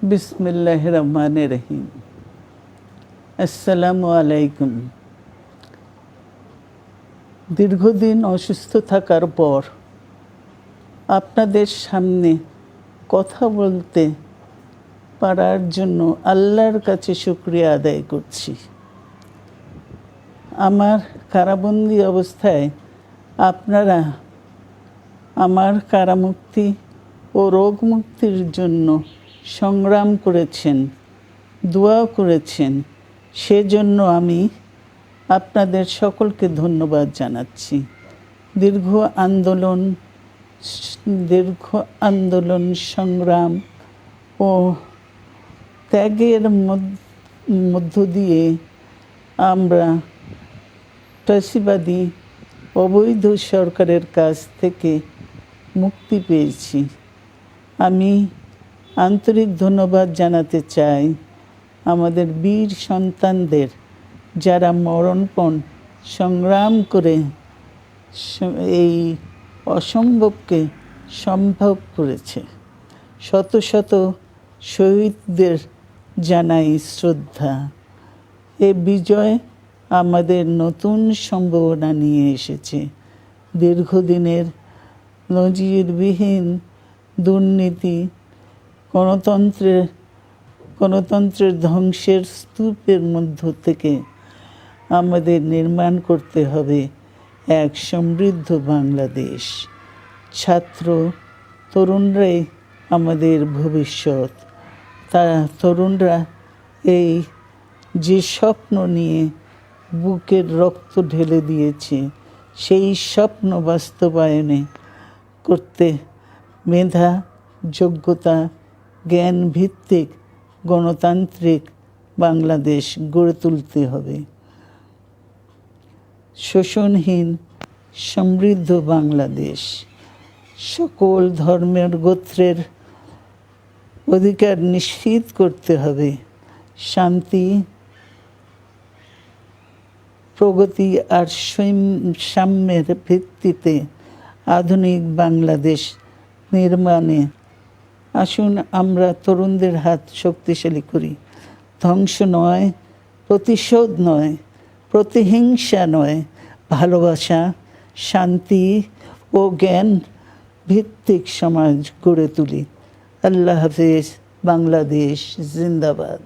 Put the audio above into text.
বিসমিল্লাহির রহমানির রহিম। আসসালামু আলাইকুম। দীর্ঘদিন অসুস্থ থাকার পর আপনাদের সামনে কথা বলতে পারার জন্য আল্লাহর কাছে শুকরিয়া আদায় করছি। আমার কারাবন্দী অবস্থায় আপনারা আমার কারামুক্তি ও রোগ মুক্তির জন্য সংগ্রাম করেছেন, দোয়া করেছেন। সেজন্য আমি আপনাদের সকলকে ধন্যবাদ জানাচ্ছি। দীর্ঘ আন্দোলন সংগ্রাম ও ত্যাগের মধ্য দিয়ে আমরা ফ্যাসিবাদী অবৈধ সরকারের কাছ থেকে মুক্তি পেয়েছি। আমি আন্তরিক ধন্যবাদ জানাতে চাই আমাদের বীর সন্তানদের, যারা মরণপণ সংগ্রাম করে এই অসম্ভবকে সম্ভব করেছে। শত শত শহীদদের জানাই শ্রদ্ধা। এ বিজয় আমাদের নতুন সম্ভাবনা নিয়ে এসেছে। দীর্ঘদিনের নজিরবিহীন দুর্নীতি, গণতন্ত্রের ধ্বংসের স্তূপের মধ্য থেকে আমাদের নির্মাণ করতে হবে এক সমৃদ্ধ বাংলাদেশ। ছাত্র তরুণরাই আমাদের ভবিষ্যৎ। তরুণরা এই যে স্বপ্ন নিয়ে বুকের রক্ত ঢেলে দিয়েছে, সেই স্বপ্ন বাস্তবায়নে করতে মেধা, যোগ্যতা, জ্ঞান ভিত্তিক গণতান্ত্রিক বাংলাদেশ গড়ে তুলতে হবে। শোষণহীন সমৃদ্ধ বাংলাদেশ। সকল ধর্মের গোত্রের অধিকার নিশ্চিত করতে হবে। শান্তি, প্রগতি আর সাম্যের ভিত্তিতে আধুনিক বাংলাদেশ নির্মাণে আসুন আমরা তরুণদের হাত শক্তিশালী করি। ধ্বংস নয়, প্রতিশোধ নয়, প্রতিহিংসা নয়, ভালোবাসা, শান্তি ও জ্ঞান ভিত্তিক সমাজ গড়ে তুলি। আল্লাহ হাফেজ। বাংলাদেশ জিন্দাবাদ।